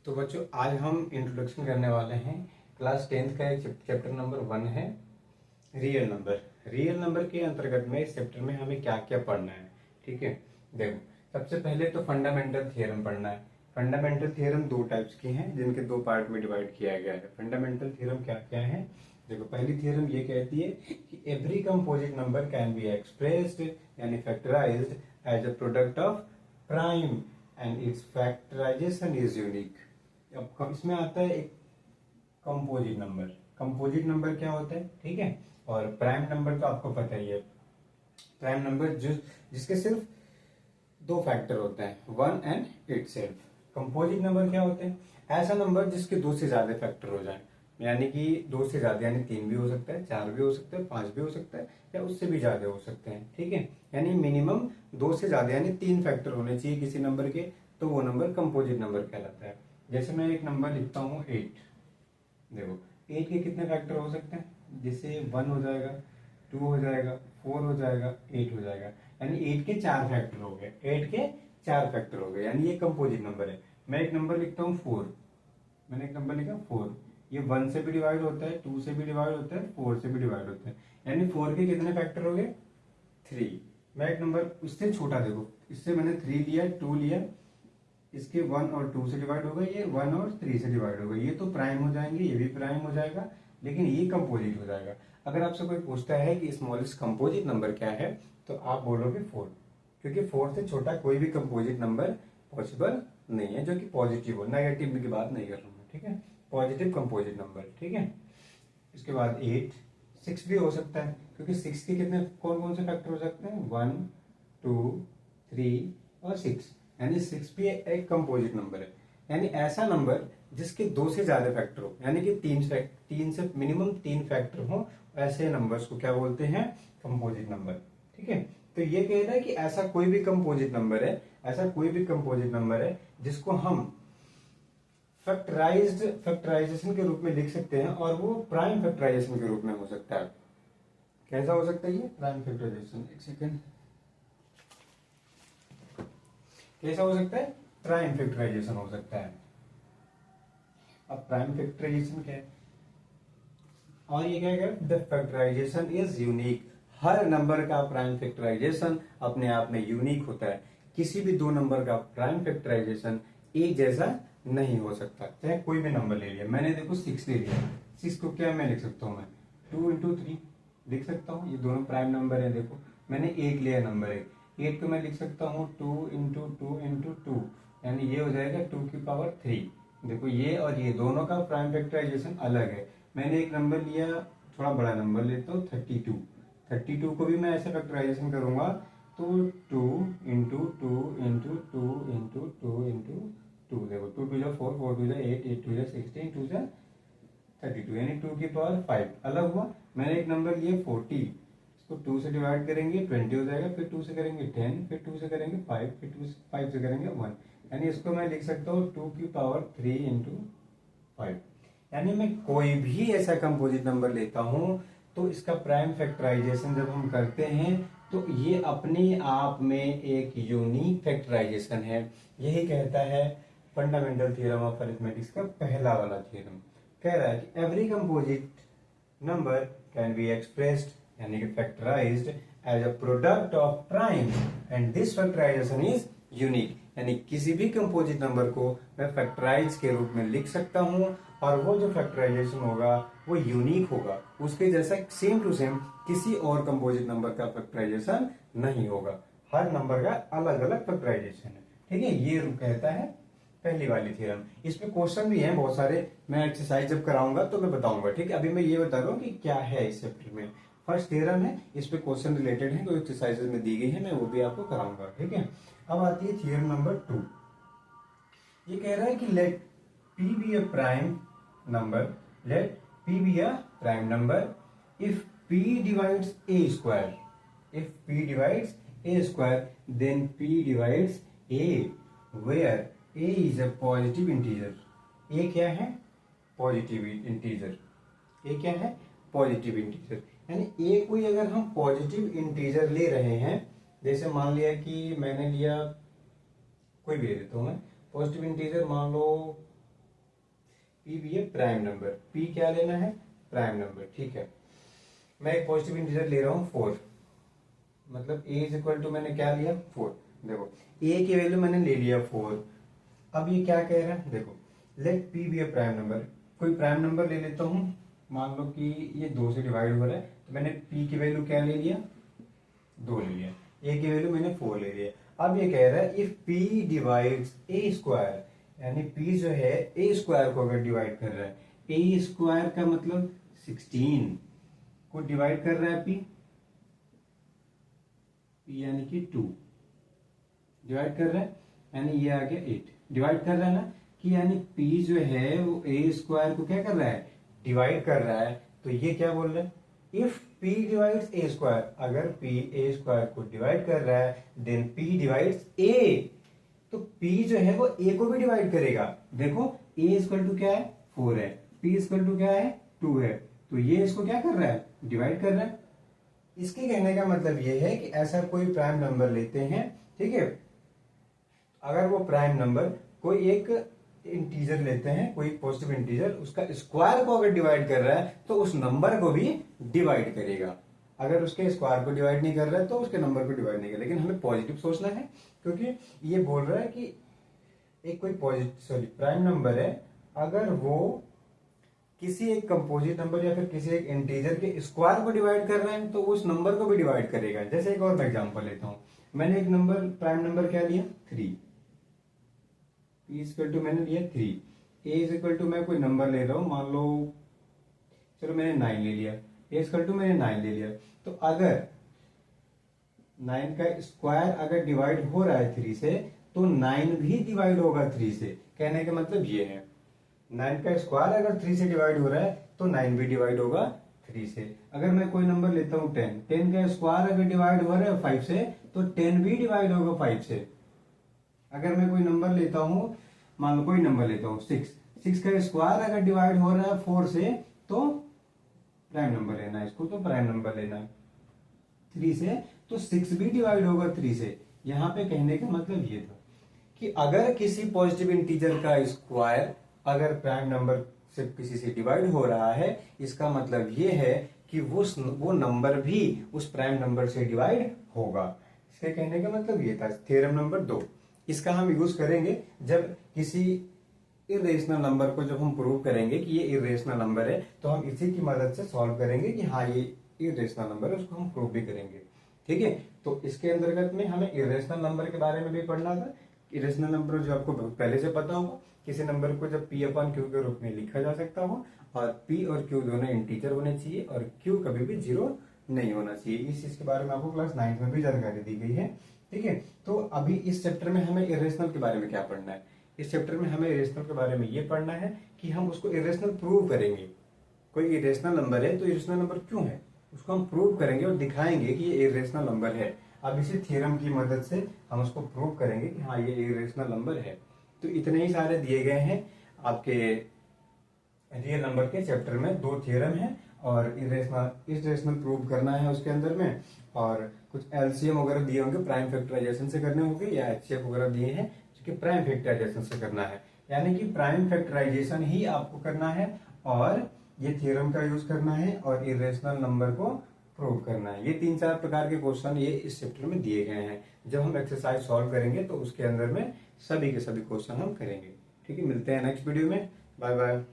तो बच्चों आज हम इंट्रोडक्शन करने वाले हैं क्लास 10th का एक चैप्टर नंबर 1 है रियल नंबर। रियल नंबर के अंतर्गत में इस चैप्टर में हमें क्या क्या पढ़ना है। ठीक है, देखो सबसे पहले तो फंडामेंटल थ्योरम पढ़ना है। फंडामेंटल थ्योरम दो टाइप्स की हैं जिनके दो पार्ट में डिवाइड किया गया है। फंडामेंटल थ्योरम क्या क्या है, देखो पहली थ्योरम ये कहती है कि every composite number can be expressed यानी factorized as a product of prime and its factorization is unique. अब इसमें आता है एक कंपोजिट नंबर। कंपोजिट नंबर क्या होता है, ठीक है, और प्राइम नंबर तो आपको पता ही है। प्राइम नंबर जिसके सिर्फ दो फैक्टर होते हैं, one and itself. Composite number क्या होते हैं, ऐसा नंबर जिसके दो से ज्यादा फैक्टर हो जाए, यानी कि दो से ज्यादा यानी 3 भी हो सकता है, 4 भी हो सकता है, 5 भी हो सकता है या उससे भी ज्यादा हो सकते हैं। ठीक है, यानी मिनिमम दो से ज्यादा यानी 3 फैक्टर होने चाहिए किसी नंबर के, तो वो नंबर कंपोजिट नंबर कहलाता है। जैसे मैं एक नंबर लिखता हूँ 8, देखो 8 के कितने फैक्टर हो सकते हैं, जैसे 1 हो जाएगा, 2 हो जाएगा, 4 हो जाएगा, 8 हो जाएगा, यानी 8 के 4 फैक्टर हो गए। 8 के 4 फैक्टर हो गए यानी ये कंपोजिट नंबर है। मैं एक नंबर लिखता हूँ 4, मैंने एक नंबर लिखा 4, ये 1 से भी डिवाइड होता है, 2 से भी डिवाइड होता है, 4 से भी डिवाइड होता है, यानी 4 के कितने फैक्टर हो गए, 3। मैं एक नंबर इससे छोटा, देखो इससे मैंने 3 लिया, 2 लिया, इसके 1 और 2 से डिवाइड होगा, ये 1 और 3 से डिवाइड होगा, ये तो प्राइम हो जाएंगे, ये भी प्राइम हो जाएगा, लेकिन ये कंपोजिट हो जाएगा। अगर आपसे कोई पूछता है कि स्मॉलेस्ट कंपोजिट नंबर क्या है, तो आप बोलोगे 4, क्योंकि 4 से छोटा कोई भी कंपोजिट नंबर पॉसिबल नहीं है जो कि पॉजिटिव हो। नेगेटिव की बात नहीं कर रहा हूँ, ठीक है, पॉजिटिव कंपोजिट नंबर। ठीक है, इसके बाद 8, 6 भी हो सकता है, क्योंकि 6 के कितने कौन कौन से फैक्टर हो सकते हैं, 1, 2, 3 और 6, यानी 6 भी एक कंपोजिट नंबर है। यानी ऐसा नंबर जिसके दो से ज्यादा फैक्टर हो, यानी कि तीन से मिनिमम 3 फैक्टर हो, ऐसे नंबर्स को क्या बोलते हैं, कंपोजिट नंबर। ठीक है, तो ये कह रहा है कि ऐसा कोई भी कंपोजिट नंबर है, ऐसा कोई भी कंपोजिट नंबर है जिसको हम फैक्टराइजेशन के रूप में लिख सकते हैं, और वो प्राइम फैक्टराइजेशन के रूप में हो सकता है। कैसा हो सकता है ये प्राइम फैक्टराइजेशन, एक सेकेंड, कैसा हो सकता है, प्राइम फैक्टराइजेशन हो सकता है। अब प्राइम फैक्टराइजेशन क्या है, और ये क्या है, द फैक्टराइजेशन इज यूनिक। हर नंबर का प्राइम फैक्टराइजेशन अपने आप में यूनिक होता है। किसी भी दो नंबर का प्राइम फैक्टराइजेशन एक जैसा नहीं हो सकता। चाहे कोई भी नंबर ले लिया, मैंने देखो 6 ले लिया, 6 को क्या मैं लिख सकता हूँ, मैं 2 इंटू 3 लिख सकता हूँ, ये दोनों प्राइम नंबर है। देखो मैंने 1 लिया, नंबर 8 को मैं लिख सकता हूँ 2 इंटू 2 इंटू 2, यानी ये हो जाएगा 2 की पावर 3। देखो ये और ये दोनों का प्राइम फैक्टराइजेशन अलग है। मैंने एक नंबर लिया, थोड़ा बड़ा नंबर लेता हूँ 32 को भी मैं ऐसे फैक्टराइजेशन करूंगा, तो 2 इंटू 2 इंटू 2 इंटू 2 इंटू 2, देखो 2 टू जा 4, 4 टू जा 8, 8 टू जा 16, 2 जा 32, यानी 2 की पावर 5 अलग हुआ। मैंने एक नंबर लिया 40, इसको 2 से डिवाइड करेंगे 20 हो जाएगा, फिर 2 से करेंगे 10, फिर 2 से करेंगे 5, फिर 5 से करेंगे 1, यानी इसको मैं लिख सकता हूँ 2 की पावर 3 इंटू 5। यानी मैं कोई भी ऐसा कंपोजिट नंबर लेता हूं तो इसका प्राइम फैक्टराइजेशन जब हम करते हैं तो ये अपने आप में एक यूनिक फैक्टराइजेशन है। यही कहता है फंडामेंटल थ्योरम ऑफ अरिथमेटिक्स का पहला वाला थ्योरम। कह रहा है कि every composite number can be expressed यानी कि factorised as a product of prime and this factorisation is unique. यानी किसी भी कंपोजिट नंबर को मैं फैक्टराइज के रूप में लिख सकता हूं, और वो जो फैक्टराइजेशन होगा वो यूनिक होगा, उसके जैसा सेम टू सेम किसी और कंपोजिट नंबर का फैक्टराइजेशन नहीं होगा। हर नंबर का अलग अलग फैक्टराइजेशन है। ठीक है, ये कहता है पहली वाली थ्योरम। इसमें क्वेश्चन भी हैं बहुत सारे, मैं एक्सरसाइज जब कराऊंगा तो मैं बताऊंगा। ठीक है, अभी मैं ये बता रहा हूँ कि क्या है इस चैप्टर में। फर्स्ट थ्योरम है, इस पे क्वेश्चन रिलेटेड है, कोई एक्सरसाइजेज में दी गई है, मैं वो भी आपको कराऊंगा। ठीक है, अब आती है थ्योरम नंबर 2। ये कह रहा है कि late P be a prime number, let P be a prime number if P divides A square. If P divides A square, then P divides A, where A is a positive integer. A क्या है, positive integer. A क्या है, positive integer. यानी A कोई अगर हम positive integer ले रहे हैं, जैसे मान लिया कि मैंने लिया, कोई भी ले लेता हूं मैं, पॉजिटिव इंटीजर मान लो पी भी है प्राइम नंबर, पी क्या लेना है, प्राइम नंबर, ठीक है। मैं एक पॉजिटिव इंटीजर ले रहा हूँ 4, मतलब a इज इक्वल टू मैंने क्या लिया 4। देखो a की वैल्यू मैंने ले लिया 4। अब ये क्या कह रहा है, देखो लेट p बी ए प्राइम नंबर, कोई प्राइम नंबर ले लेता हूँ, मान लो कि ये 2 से डिवाइड हो रहा है, तो मैंने p की वैल्यू क्या ले लिया 2 ले लिया, a की वैल्यू मैंने 4 ले लिया। अब ये कह रहा है if p divides a square, यानी p जो है a स्क्वायर को अगर डिवाइड कर रहा है, a स्क्वायर का मतलब 16 को डिवाइड कर रहा है p यानी कि 2 डिवाइड कर रहा है, यानी ये आ गया 8 डिवाइड कर रहा है ना, कि यानी p जो है वो a स्क्वायर को क्या कर रहा है, डिवाइड कर रहा है। तो ये क्या बोल रहा है, if p divides a square, अगर p a स्क्वायर को डिवाइड कर रहा है देन p डिवाइड्स a, तो p जो है वो a को भी डिवाइड करेगा। देखो a इक्वल टू क्या है 4 है, p इक्वल टू क्या है 2 है, तो ये इसको क्या कर रहा है, डिवाइड कर रहा है। इसके कहने का मतलब ये है कि ऐसा कोई प्राइम नंबर लेते हैं, ठीक है, अगर वो प्राइम नंबर कोई एक इंटीजर लेते हैं, कोई पॉजिटिव इंटीजर, उसका स्क्वायर को अगर डिवाइड कर रहा है तो उस नंबर को भी डिवाइड करेगा। अगर उसके स्क्वायर को डिवाइड नहीं कर रहा है तो उसके नंबर को डिवाइड नहीं करेगा। लेकिन हमें पॉजिटिव सोचना है, क्योंकि ये बोल रहा है कि एक कोई प्राइम नंबर है, अगर वो किसी एक कंपोजिट नंबर या फिर किसी एक इंटीजर के स्क्वायर को डिवाइड कर रहे हैं तो उस नंबर को भी डिवाइड करेगा। जैसे एक और मैं एग्जांपल लेता हूं, मैंने एक नंबर प्राइम नंबर क्या लिया 3, p इक्वल टू मैंने लिया 3, a इज इक्वल टू मैं कोई नंबर ले रहा हूं, मान लो चलो मैंने 9 ले लिया, a इक्वल टू मैंने 9 ले लिया। तो अगर 9 का स्क्वायर अगर डिवाइड हो रहा है 3 से, तो 9 भी डिवाइड होगा 3 से। कहने का मतलब ये है 9 का स्क्वायर अगर 3 से डिवाइड हो रहा है तो 9 भी डिवाइड होगा 3 से। अगर मैं कोई नंबर लेता हूं 10, 10 का स्क्वायर अगर डिवाइड हो रहा है 5 से, तो 10 भी डिवाइड होगा 5 से। अगर मैं कोई नंबर लेता हूं, मान लो कोई नंबर लेता हूं 6, 6 का स्क्वायर अगर डिवाइड हो रहा है 4 से, तो प्राइम नंबर लेना है इसको, तो प्राइम नंबर लेना है 3 से, तो 6 भी डिवाइड होगा 3 से। यहां पे कहने का मतलब ये था कि अगर किसी पॉजिटिव इंटीजर का स्क्वायर अगर प्राइम नंबर से किसी से डिवाइड हो रहा है, इसका मतलब ये है कि वो नंबर भी उस प्राइम नंबर से डिवाइड होगा। इसके कहने का मतलब ये था। थ्योरम नंबर 2, इसका हम यूज करेंगे जब किसी इरेशनल नंबर को जब हम प्रूव करेंगे कि ये इरेशनल नंबर है, तो हम इसी की मदद से सॉल्व करेंगे कि हाँ ये इरेशनल नंबर है, उसको हम प्रूव भी करेंगे। ठीक है, तो इसके अंतर्गत में हमें इरेशनल नंबर के बारे में भी पढ़ना था। इरेशनल नंबर जो आपको पहले से पता होगा, किसी नंबर को जब p अपॉन क्यू के रूप में लिखा जा सकता हो, और p और q दोनों इंटीजर होने चाहिए, और q कभी भी 0 नहीं होना चाहिए। इस चीज के बारे में आपको क्लास 9 में भी जानकारी दी गई है। ठीक है, तो अभी इस चैप्टर में हमें इरेशनल के बारे में क्या पढ़ना है। इस चैप्टर में हमें इरेशनल के बारे में ये पढ़ना है कि हम उसको इरेशनल प्रूव करेंगे। कोई इरेशनल नंबर है तो इरेशनल नंबर क्यों है, उसको हम प्रूव करेंगे और दिखाएंगे कि ये इरेशनल नंबर है। अब इसी थ्योरम की मदद से हम उसको प्रूव करेंगे कि हाँ ये इरेशनल नंबर है। तो इतने ही सारे दिए गए हैं आपके रियल नंबर के चैप्टर में। 2 थ्योरम है और इरेशनल प्रूव करना है उसके अंदर में, और कुछ एलसीएम वगैरह दिए होंगे प्राइम फैक्टराइजेशन से करने होंगे, या एचसीएफ वगैरह दिए हैं जो कि प्राइम फैक्टराइजेशन से करना है। यानी कि प्राइम फैक्टराइजेशन ही आपको करना है और ये थ्योरम का यूज करना है और इरेशनल नंबर को प्रूव करना है। ये 3-4 प्रकार के क्वेश्चन ये इस चैप्टर में दिए गए हैं। जब हम एक्सरसाइज सॉल्व करेंगे तो उसके अंदर में सभी के सभी क्वेश्चन हम करेंगे। ठीक है, मिलते हैं नेक्स्ट वीडियो में। Bye bye.